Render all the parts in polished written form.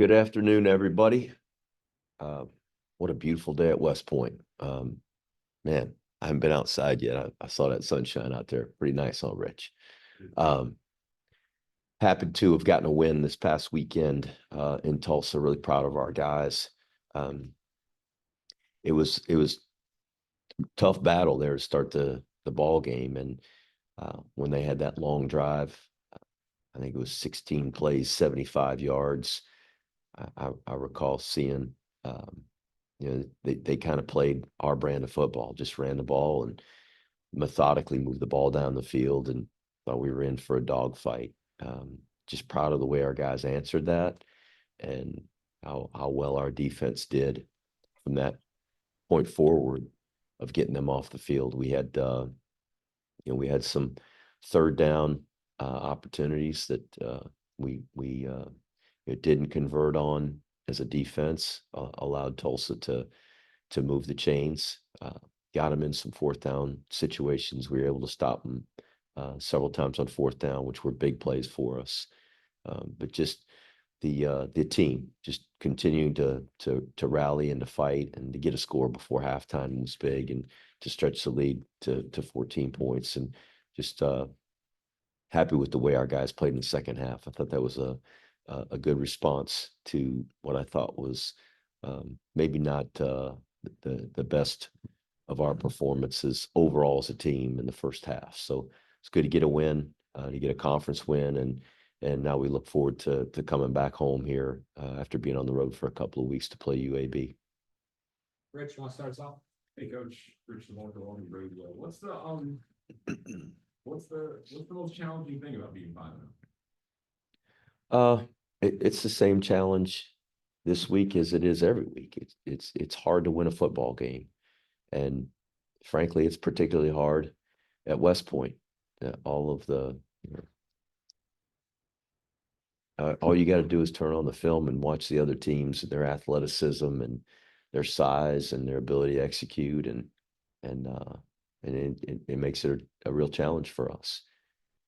Good afternoon, everybody. Uh, what a beautiful day at West Point. Man, I haven't been outside yet. I saw that sunshine out there. Pretty nice, huh, Rich? Um, Happy to have gotten a win this past weekend in Tulsa. Really proud of our guys. Um, it was tough battle there to start the ball game, and when they had that long drive, I think it was 16 plays, 75 yards. I recall seeing, they kind of played our brand of football, just ran the ball and methodically moved the ball down the field, and thought we were in for a dogfight. Just proud of the way our guys answered that, and how well our defense did from that point forward of getting them off the field. We had some third down opportunities that we it didn't convert on as a defense, allowed Tulsa to move the chains, got them in some fourth down situations. We were able to stop them several times on fourth down, which were big plays for us. But just the team just continuing to rally and to fight and to get a score before halftime was big, and to stretch the lead to 14 points, and just happy with the way our guys played in the second half. I thought that was a good response to what I thought was maybe not the best of our performances overall as a team in the first half. So it's good to get a win, to get a conference win, and now we look forward to coming back home here after being on the road for a couple of weeks to play UAB. Rich, you want to start us off? Hey, Coach, Rich Monken on the radio. What's the most challenging thing about being 5-0? It's the same challenge this week as it is every week. It's hard to win a football game, and frankly, it's particularly hard at West Point. All of the all you got to do is turn on the film and watch the other teams, their athleticism and their size and their ability to execute, and it makes it a real challenge for us.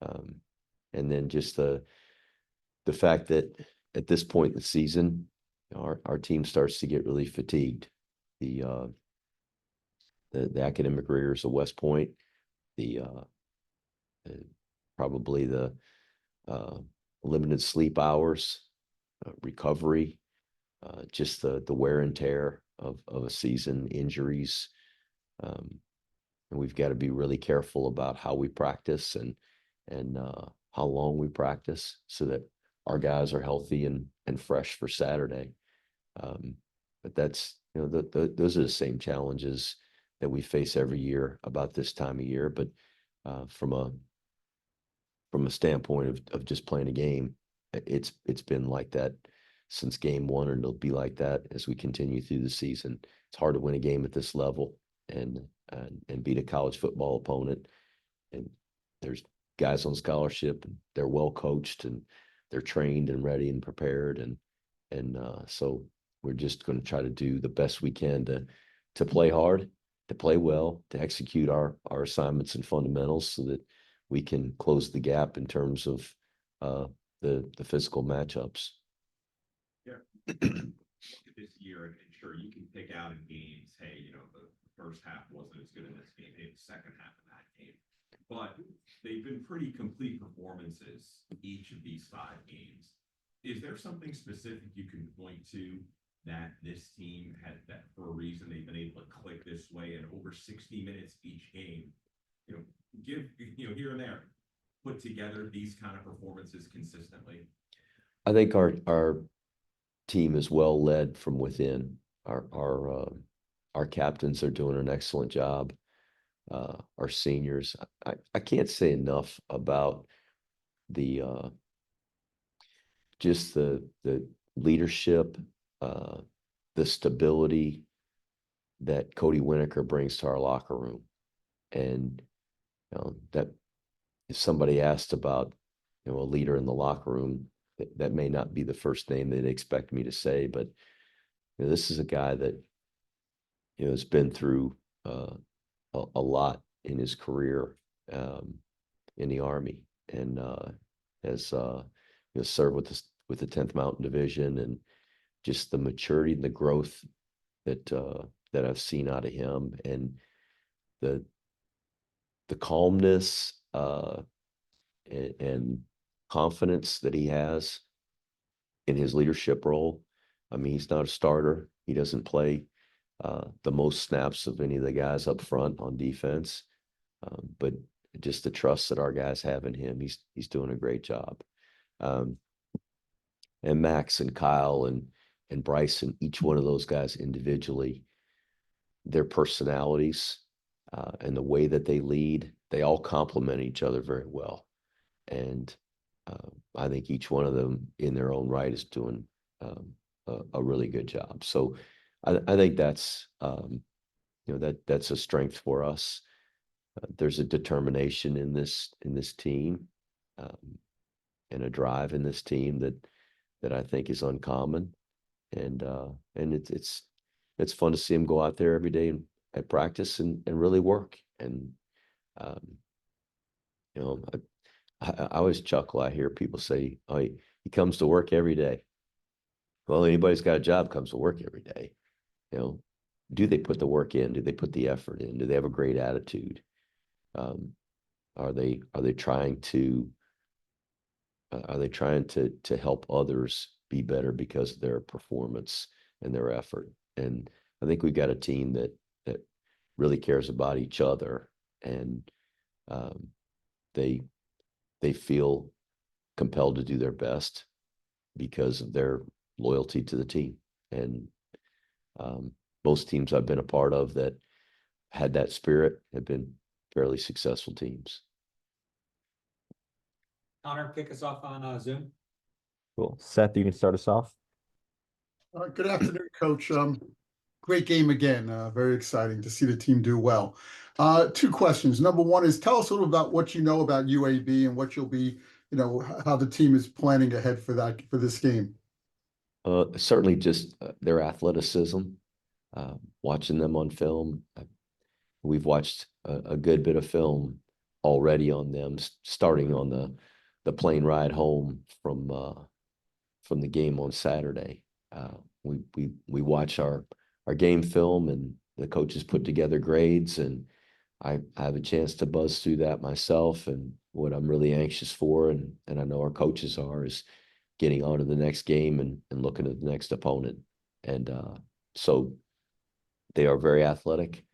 And then just the fact that at this point in the season, our team starts to get really fatigued. The academic rigors of West Point, the probably the limited sleep hours, recovery, just the wear and tear of a season, injuries. And we've got to be really careful about how we practice and how long we practice, so that our guys are healthy and fresh for Saturday. But that's, those are the same challenges that we face every year about this time of year. But from a standpoint of just playing a game, it's been like that since game one, and it'll be like that as we continue through the season. It's hard to win a game at this level and beat a college football opponent. And there's guys on scholarship, and they're well coached, and they're trained and ready and prepared. And so we're just going to try to do the best we can to play hard, to play well, to execute our assignments and fundamentals, so that we can close the gap in terms of the physical matchups. Yeah. Look at this year, and sure, you can pick out in games, hey, the first half wasn't as good in this game, hey, the second half of that game. But they've been pretty complete performances each of these 5 games. Is there something specific you can point to that this team had, that for a reason they've been able to click this way, and over 60 minutes each game, give here and there, put together these kind of performances consistently? I think our team is well led from within. Our captains are doing an excellent job. Our seniors, I can't say enough about the just the leadership, the stability that Cody Winokur brings to our locker room. And that if somebody asked about a leader in the locker room, that may not be the first name they'd expect me to say, but this is a guy that has been through a lot in his career in the Army, and has served with the 10th Mountain Division, just the maturity and the growth that I've seen out of him, and the calmness and confidence that he has in his leadership role. I mean, he's not a starter. He doesn't play the most snaps of any of the guys up front on defense, but just the trust that our guys have in him, he's doing a great job. And Max and Kyle and Bryson, each one of those guys individually, their personalities and the way that they lead, they all complement each other very well. And I think each one of them in their own right is doing a really good job. So I think that's that's a strength for us. There's a determination in this team, and a drive in this team that I think is uncommon, and it's fun to see them go out there every day at practice and really work. And you know, I always chuckle. I hear people say, "Oh, he comes to work every day." Well, anybody's got a job comes to work every day. You know, do they put the work in? Do they put the effort in? Do they have a great attitude? Are they trying to help others be better because of their performance and their effort? And I think we've got a team that really cares about each other, and they feel compelled to do their best because of their loyalty to the team. And most teams I've been a part of that had that spirit have been fairly successful teams. Connor, kick us off on Zoom. Cool. Seth, you can start us off. Good afternoon, Coach. Great game again. Very exciting to see the team do well. Two questions. Number one is, tell us a little about what you know about UAB and what you'll be, how the team is planning ahead for this game. Certainly just their athleticism, watching them on film. We've watched a good bit of film already on them, starting on the plane ride home from the game on Saturday. We watch our game film, and the coaches put together grades, and I have a chance to buzz through that myself. And what I'm really anxious for, and I know our coaches are, is getting on to the next game and looking at the next opponent. And so they are very athletic.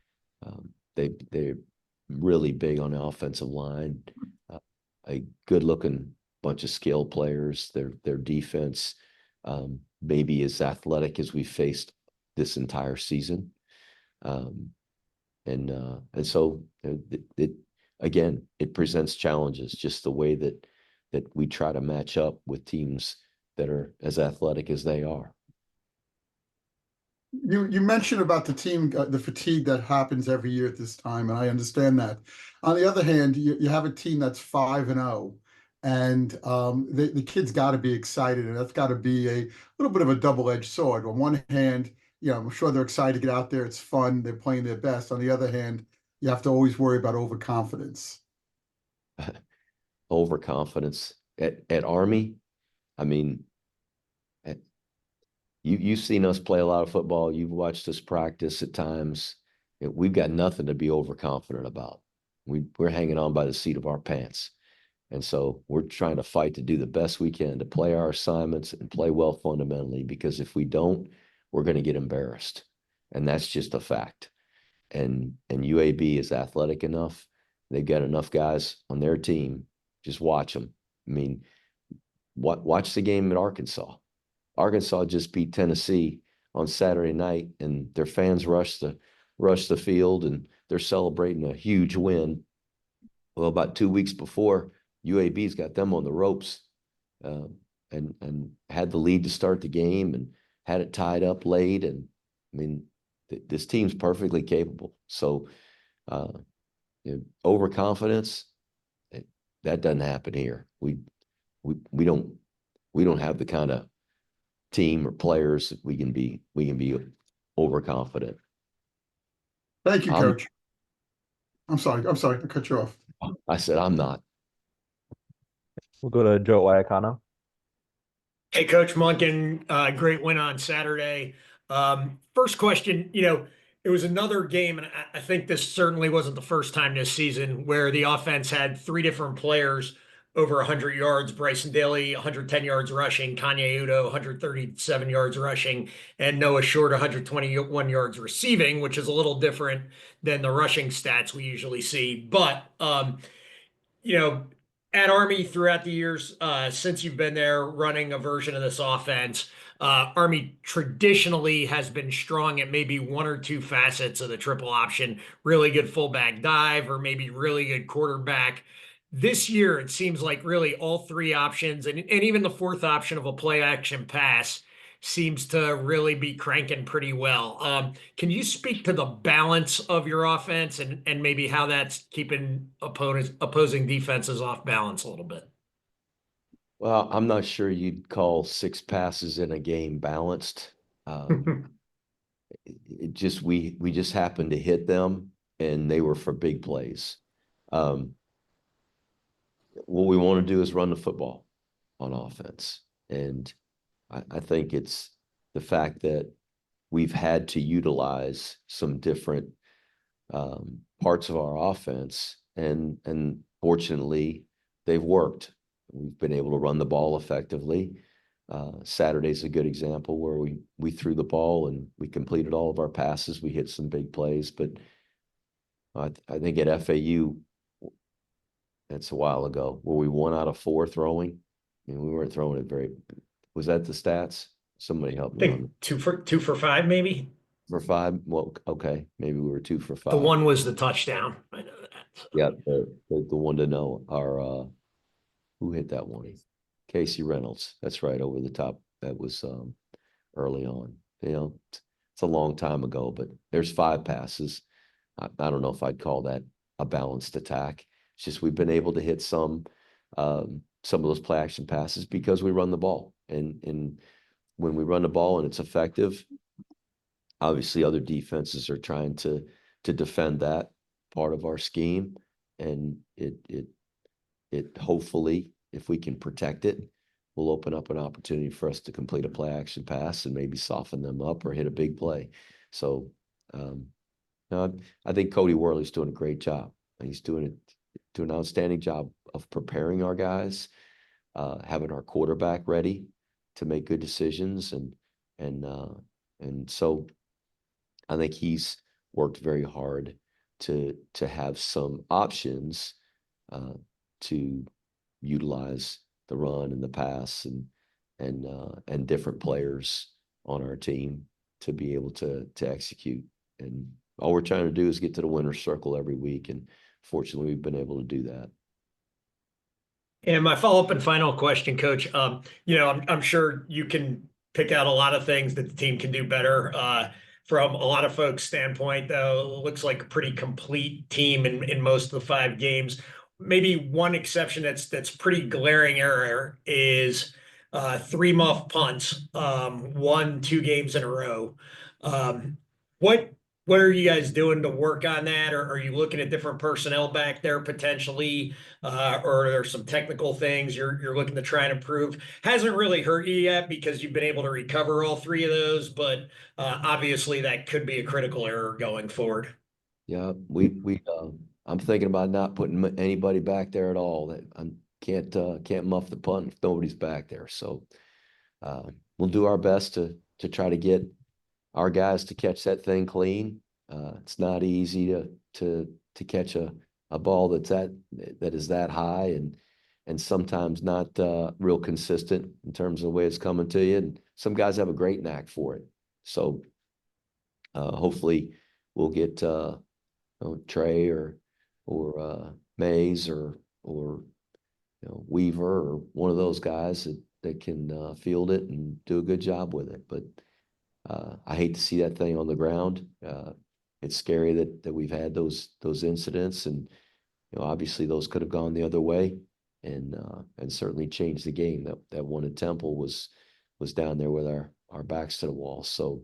They're really big on the offensive line. A good looking bunch of skill players. Their defense maybe as athletic as we faced this entire season. And so it again, it presents challenges, just the way that we try to match up with teams that are as athletic as they are. You mentioned about the team, the fatigue that happens every year at this time, and I understand that. On the other hand, you have a team that's 5-0, and the kids got to be excited, and that's got to be a little bit of a double-edged sword. On one hand, I'm sure they're excited to get out there. It's fun. They're playing their best. On the other hand, you have to always worry about overconfidence. Overconfidence at Army. I mean, you've seen us play a lot of football. You've watched us practice at times. We've got nothing to be overconfident about. We're hanging on by the seat of our pants. And so we're trying to fight to do the best we can to play our assignments and play well fundamentally, because if we don't, we're going to get embarrassed. And that's just a fact. And UAB is athletic enough. They've got enough guys on their team. Just watch them. I mean, watch the game at Arkansas. Arkansas just beat Tennessee on Saturday night, and their fans rushed the field, and they're celebrating a huge win. Well, about 2 weeks before, UAB's got them on the ropes, and had the lead to start the game and had it tied up late. And I mean, this team's perfectly capable. So overconfidence, that doesn't happen here. We don't have the kind of team or players that we can be overconfident. Thank you, Coach. I'm sorry to cut you off. I said I'm not. We'll go to Joe Iacano. Hey, Coach Monken, great win on Saturday. First question, it was another game, and I think this certainly wasn't the first time this season where the offense had three different players over 100 yards. Bryson Daly, 110 yards rushing, Kanye Udo, 137 yards rushing, and Noah Short, 121 yards receiving, which is a little different than the rushing stats we usually see. But you know, at Army throughout the years, since you've been there running a version of this offense, Army traditionally has been strong at maybe one or two facets of the triple option, really good fullback dive, or maybe really good quarterback. This year, it seems like really all three options, and even the fourth option of a play action pass seems to really be cranking pretty well. Can you speak to the balance of your offense and maybe how that's keeping opposing defenses off balance a little bit? Well, I'm not sure you'd call 6 passes in a game balanced. It just we just happened to hit them, and they were for big plays. Um, what we want to do is run the football on offense, and I think it's the fact that we've had to utilize some different parts of our offense, and fortunately, they've worked. We've been able to run the ball effectively. Saturday's a good example where we threw the ball and we completed all of our passes. We hit some big plays, but I think at FAU, that's a while ago, where we 1 out of 4 throwing. I mean, we weren't throwing it very. Was that the stats? Somebody help I me on think two for five, maybe. for 5. Well, okay, maybe we were 2 for 5. The one was the touchdown. I know that. Yeah, the one to know. Our who hit that one? Casey Reynolds. That's right, over the top. That was early on. It's a long time ago, but there's 5 passes. I don't know if I'd call that a balanced attack. It's just we've been able to hit some of those play action passes because we run the ball, and when we run the ball and it's effective, obviously other defenses are trying to defend that part of our scheme, and it hopefully, if we can protect it, will open up an opportunity for us to complete a play action pass and maybe soften them up or hit a big play. So no, I think Cody Worley's doing a great job. He's doing an outstanding job of preparing our guys, having our quarterback ready to make good decisions, and so I think he's worked very hard to have some options to utilize the run and the pass and different players on our team to be able to execute. And all we're trying to do is get to the winner's circle every week, and fortunately, we've been able to do that. And my follow-up and final question, Coach. I'm sure you can pick out a lot of things that the team can do better. From a lot of folks' standpoint, though, it looks like a pretty complete team in most of the 5 games. Maybe one exception that's pretty glaring error is 3 muff punts, won 2 games in a row. What what are you guys doing to work on that? Or are you looking at different personnel back there potentially? Or are there some technical things you're looking to try and improve? Hasn't really hurt you yet because you've been able to recover all 3 of those, but obviously that could be a critical error going forward. Yeah, I'm thinking about not putting anybody back there at all. That I can't muff the punt if nobody's back there. So we'll do our best to try to get our guys to catch that thing clean. It's not easy to catch a ball that is that high and sometimes not real consistent in terms of the way it's coming to you. And some guys have a great knack for it. So hopefully we'll get Trey or Mays or Weaver or one of those guys that can field it and do a good job with it. But I hate to see that thing on the ground. It's scary that we've had those incidents, and obviously those could have gone the other way, and certainly changed the game. That one at Temple was down there with our backs to the wall. So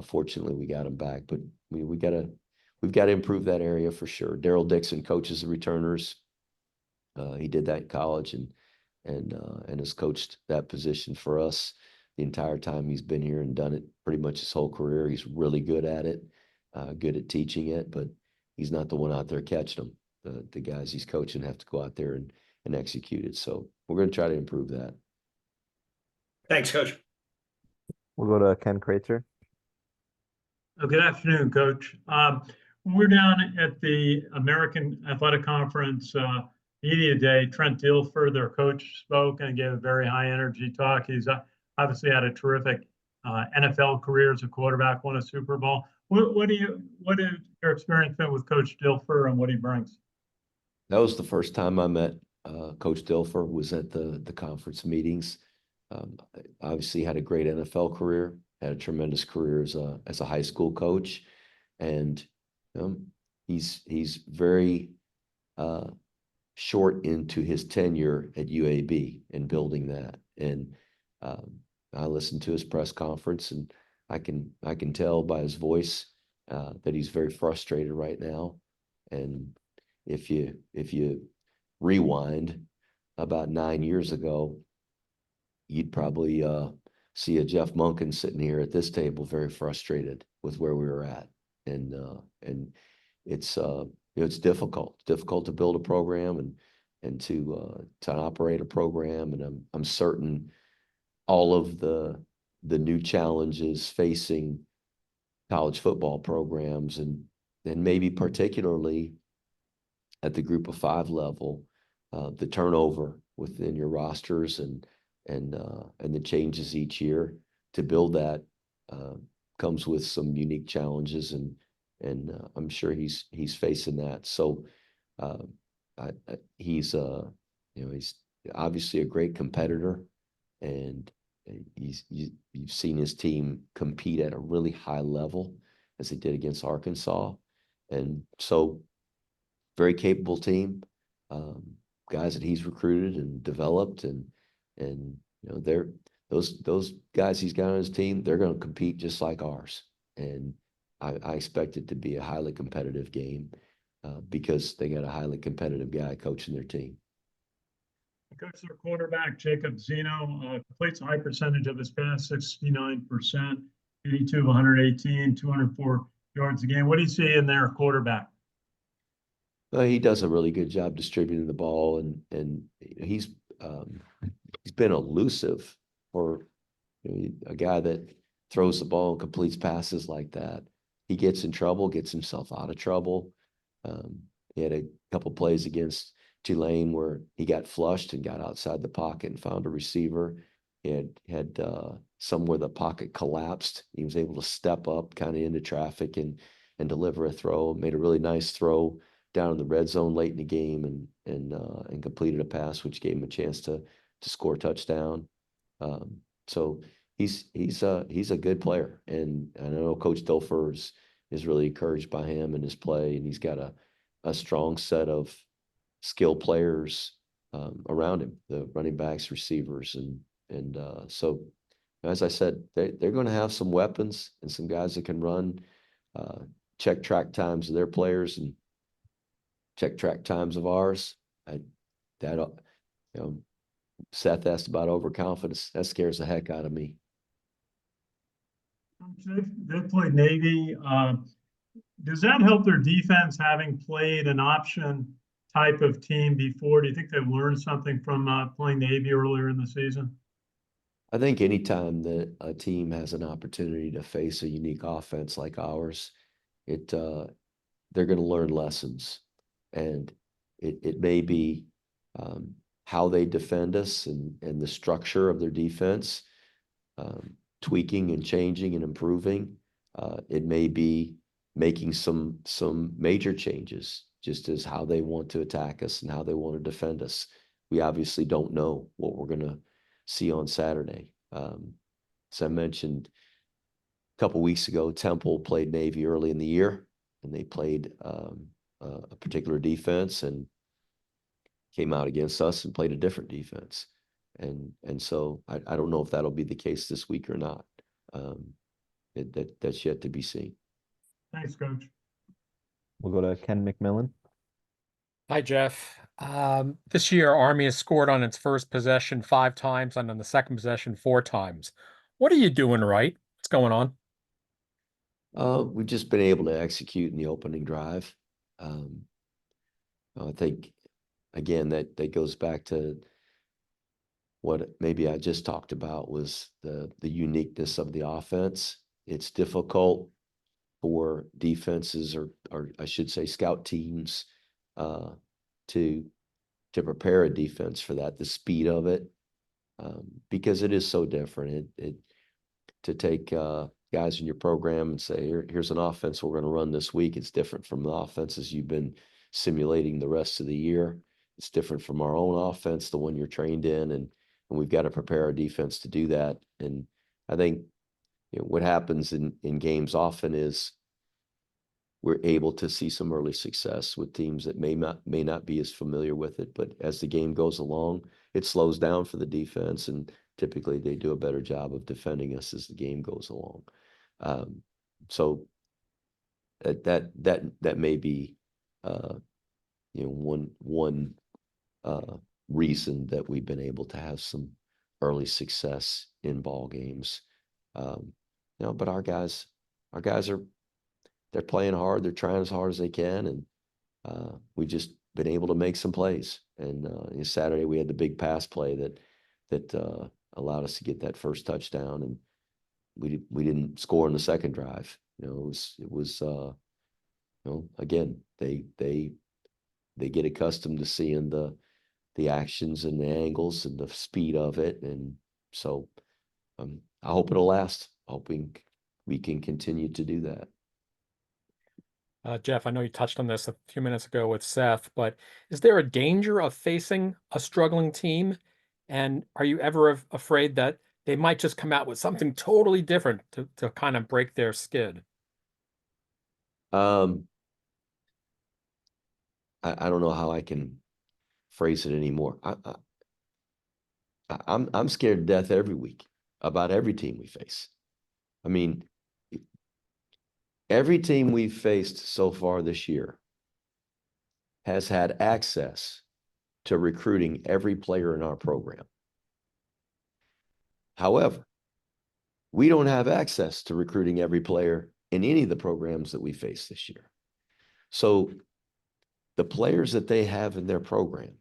fortunately we got them back, but we've got to improve that area for sure. Daryl Dixon coaches the returners. He did that in college, and and has coached that position for us the entire time he's been here and done it pretty much his whole career. He's really good at it, good at teaching it, but he's not the one out there catching them. The guys he's coaching have to go out there and execute it. So we're going to try to improve that. Thanks, Coach. We'll go to Ken Krater. Oh, good afternoon, Coach. We're down at the American Athletic Conference Media Day. Trent Dilfer, their coach, spoke and gave a very high energy talk. He's obviously had a terrific NFL career as a quarterback, won a Super Bowl. What is your experience been with Coach Dilfer and what he brings? That was the first time I met Coach Dilfer, was at the conference meetings. Obviously had a great NFL career, had a tremendous career as a high school coach, and he's very short into his tenure at UAB and building that. And I listened to his press conference, and I can tell by his voice that he's very frustrated right now. And if you rewind about 9 years ago, you'd probably see a Jeff Monken sitting here at this table very frustrated with where we were at. And it's it's difficult. It's difficult to build a program and to operate a program. And I'm certain all of the new challenges facing college football programs and maybe particularly at the group of 5 level, the turnover within your rosters and the changes each year to build that comes with some unique challenges, and I'm sure he's facing that. So he's he's obviously a great competitor, and you've seen his team compete at a really high level as they did against Arkansas, and so very capable team, guys that he's recruited and developed, and they're those guys he's got on his team, they're going to compete just like ours, and I expect it to be a highly competitive game because they got a highly competitive guy coaching their team. Coach, their quarterback, Jacob Zeno, completes a high percentage of his pass, 69%, 82 of 118, 204 yards a game. What do you see in their quarterback? He does a really good job distributing the ball, and he's been elusive for a guy that throws the ball and completes passes like that. He gets in trouble, gets himself out of trouble. He had a couple plays against Tulane where he got flushed and got outside the pocket and found a receiver. He had some where the pocket collapsed. He was able to step up kind of into traffic and deliver a throw. Made a really nice throw down in the red zone late in the game and completed a pass which gave him a chance to score a touchdown. So he's a good player, and I know Coach Dilfer is really encouraged by him and his play, and he's got a strong set of skill players around him, the running backs, receivers, and so as I said, they're going to have some weapons and some guys that can run, check track times of their players and check track times of ours. Seth asked about overconfidence. That scares the heck out of me. They played Navy. Does that help their defense, having played an option type of team before? Do you think they've learned something from playing Navy earlier in the season? I think anytime that a team has an opportunity to face a unique offense like ours, they're going to learn lessons, and it may be how they defend us and the structure of their defense, tweaking and changing and improving. It may be making some major changes, just as how they want to attack us and how they want to defend us. We obviously don't know what we're going to see on Saturday. As I mentioned a couple weeks ago, Temple played Navy early in the year, and they played a particular defense and came out against us and played a different defense. And so I don't know if that'll be the case this week or not. That's yet to be seen. Thanks, Coach. We'll go to Ken McMillan. Hi, Jeff. This year, Army has scored on its first possession 5 times and on the second possession 4 times. What are you doing right? What's going on? We've just been able to execute in the opening drive. Um, I think, again, that goes back to what maybe I just talked about was the uniqueness of the offense. It's difficult for defenses or I should say scout teams uh, to prepare a defense for that, the speed of it, because it is so different. It to take guys in your program and say, here's an offense we're going to run this week. It's different from the offenses you've been simulating the rest of the year. It's different from our own offense, the one you're trained in, and we've got to prepare our defense to do that. And I think what happens in games often is we're able to see some early success with teams that may not be as familiar with it. But as the game goes along, it slows down for the defense, and typically they do a better job of defending us as the game goes along. So that may be one reason that we've been able to have some early success in ball games. But our guys are they're playing hard. They're trying as hard as they can, and we've just been able to make some plays. And Saturday we had the big pass play that allowed us to get that first touchdown, and we didn't score in the second drive. It was again they get accustomed to seeing the actions and the angles and the speed of it, and so I hope it'll last. Hoping we can continue to do that. Jeff, I know you touched on this a few minutes ago with Seth, but is there a danger of facing a struggling team? And are you ever afraid that they might just come out with something totally different to kind of break their skid? I don't know how I can phrase it anymore. I'm scared to death every week about every team we face. I mean, every team we've faced so far this year has had access to recruiting every player in our program. However, we don't have access to recruiting every player in any of the programs that we face this year. So the players that they have in their program,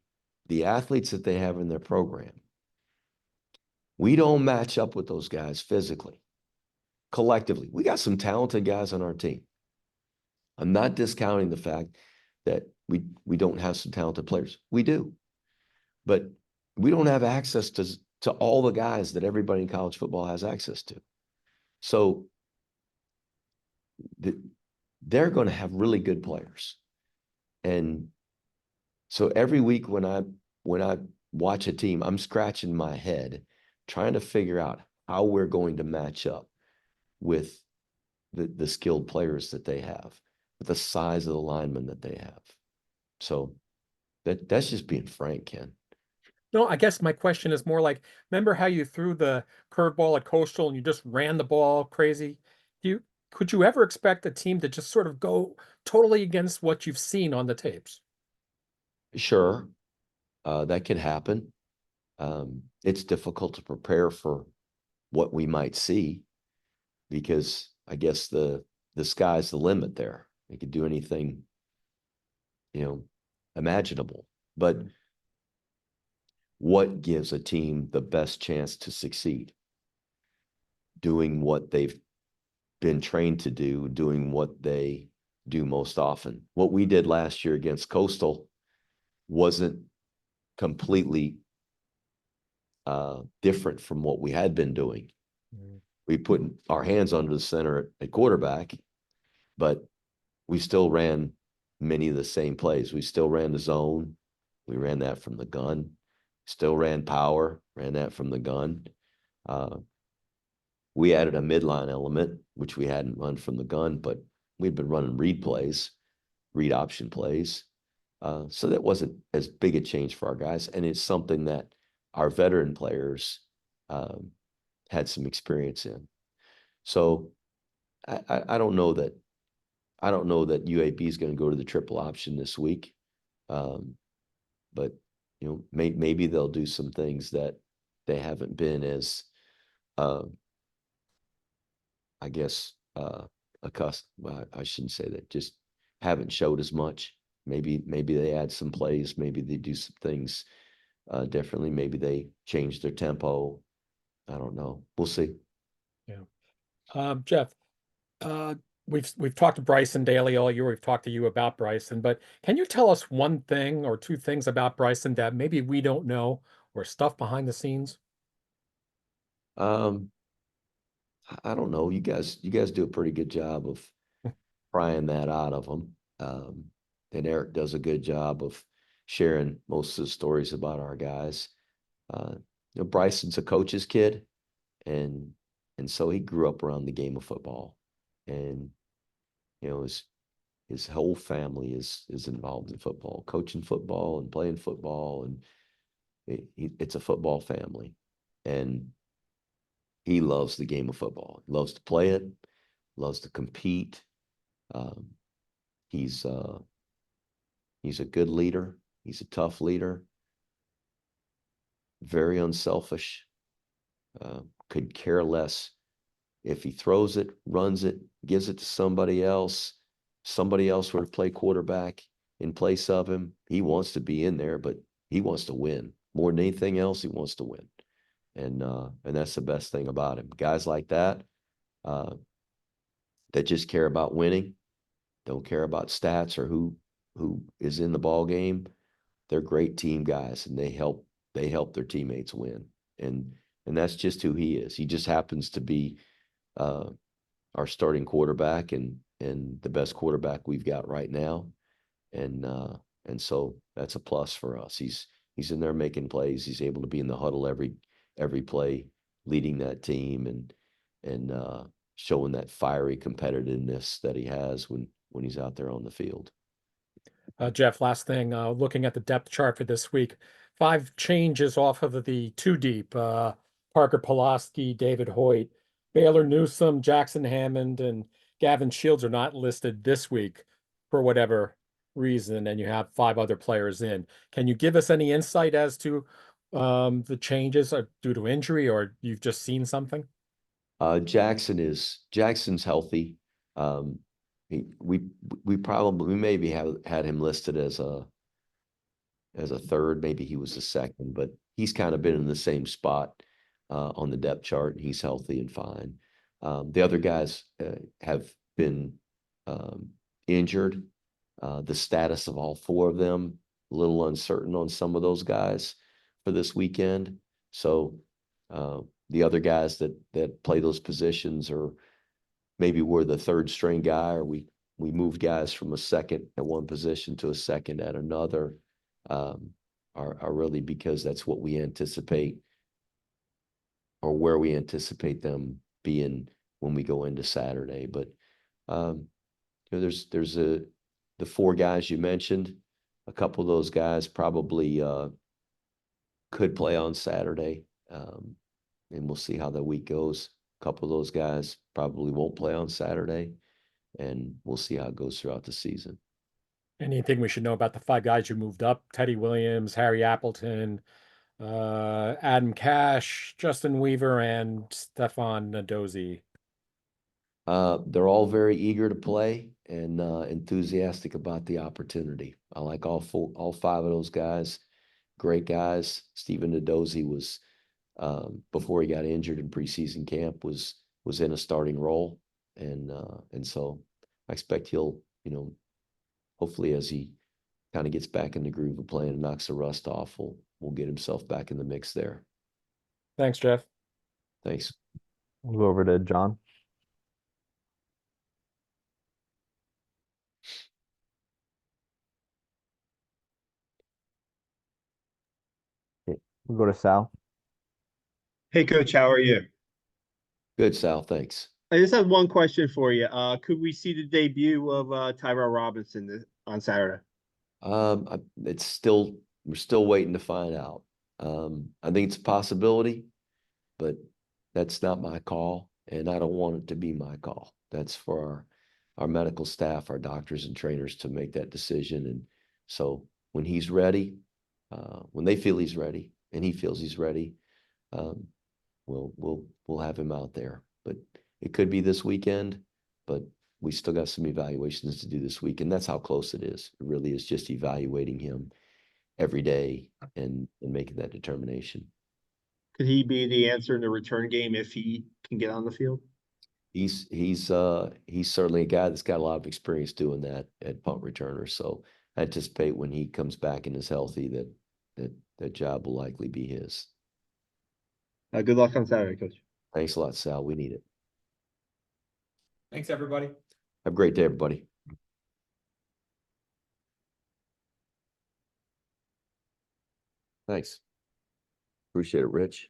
the athletes that they have in their program, we don't match up with those guys physically. Collectively, we got some talented guys on our team. I'm not discounting the fact that we don't have some talented players. We do. But we don't have access to all the guys that everybody in college football has access to. So they're going to have really good players. And so every week when I watch a team, I'm scratching my head trying to figure out how we're going to match up with the skilled players that they have, with the size of the linemen that they have. So that's just being frank, Ken. No, I guess my question is more like, remember how you threw the curveball at Coastal and you just ran the ball crazy? Could you ever expect a team to just sort of go totally against what you've seen on the tapes? Sure, that could happen. It's difficult to prepare for what we might see because I guess the sky's the limit there. They could do anything, imaginable. But what gives a team the best chance to succeed? Doing what they've been trained to do, doing what they do most often. What we did last year against Coastal wasn't completely different from what we had been doing. Mm-hmm. We put our hands under the center at quarterback, but we still ran many of the same plays. We still ran the zone. We ran that from the gun. Still ran power, ran that from the gun. We added a midline element, which we hadn't run from the gun, but we'd been running read plays, read option plays. So that wasn't as big a change for our guys. And it's something that our veteran players had some experience in. So I don't know that UAB is going to go to the triple option this week. But maybe they'll do some things that they haven't been as, I guess, accustomed. I shouldn't say that. Just haven't showed as much. Maybe they add some plays. Maybe they do some things differently. Maybe they change their tempo. I don't know. We'll see. Jeff, we've talked to Bryson Daly all year. We've talked to you about Bryson, but can you tell us one thing or two things about Bryson that maybe we don't know, or stuff behind the scenes? I don't know. You guys do a pretty good job of prying that out of them. And Eric does a good job of sharing most of the stories about our guys. Bryson's a coach's kid, and so he grew up around the game of football, and his whole family is involved in football, coaching football and playing football, and it's a football family, and he loves the game of football. He loves to play it, loves to compete. He's a good leader. He's a tough leader. Very unselfish. Could care less if he throws it, runs it, gives it to somebody else were to play quarterback in place of him. He wants to be in there, but he wants to win. More than anything else, he wants to win. And that's the best thing about him. Guys like that, that just care about winning, don't care about stats or who is in the ball game. They're great team guys, and they help their teammates win. And that's just who he is. He just happens to be our starting quarterback and the best quarterback we've got right now. And so that's a plus for us. He's in there making plays. He's able to be in the huddle every play, leading that team and showing that fiery competitiveness that he has when he's out there on the field. Jeff, last thing, looking at the depth chart for this week, 5 changes off of the 2 deep, Parker Pulaski, David Hoyt, Baylor Newsome, Jackson Hammond, and Gavin Shields are not listed this week for whatever reason, and you have 5 other players in. Can you give us any insight as to the changes are due to injury, or you've just seen something? Jackson's healthy. We maybe have had him listed as a third. Maybe he was a second, but he's kind of been in the same spot on the depth chart, and he's healthy and fine. The other guys have been injured. The status of all 4 of them, a little uncertain on some of those guys for this weekend. So the other guys that play those positions, or maybe we're the third string guy, or we moved guys from a second at one position to a second at another, are really because that's what we anticipate, or where we anticipate them being when we go into Saturday. But there's the 4 guys you mentioned. A couple of those guys probably could play on Saturday, and we'll see how the week goes. A couple of those guys probably won't play on Saturday, and we'll see how it goes throughout the season. Anything we should know about the 5 guys you moved up? Teddy Williams, Harry Appleton, Adam Cash, Justin Weaver, and Stefan Nadozi. They're all very eager to play and enthusiastic about the opportunity. I like all 5 of those guys. Great guys. Stephen Nadozi was, before he got injured in preseason camp, was in a starting role, and so I expect he'll, hopefully as he kind of gets back in the groove of playing and knocks the rust off, we'll get himself back in the mix there. Thanks, Jeff. Thanks. We'll go over to John. Okay, we'll go to Sal. Hey, Coach, how are you? Good, Sal. Thanks. I just have one question for you. Could we see the debut of Tyrell Robinson on Saturday? We're still waiting to find out. I think it's a possibility, but that's not my call, and I don't want it to be my call. That's for our medical staff, our doctors and trainers to make that decision. And so when he's ready, when they feel he's ready and he feels he's ready, we'll have him out there. But it could be this weekend, but we still got some evaluations to do this week, and that's how close it is. It really is just evaluating him every day and making that determination. Could he be the answer in the return game if he can get on the field? He's certainly a guy that's got a lot of experience doing that at punt returner. So I anticipate when he comes back and is healthy that job will likely be his. Good luck on Saturday, Coach. Thanks a lot, Sal. We need it. Thanks, everybody. Have a great day, everybody. Thanks. Appreciate it, Rich.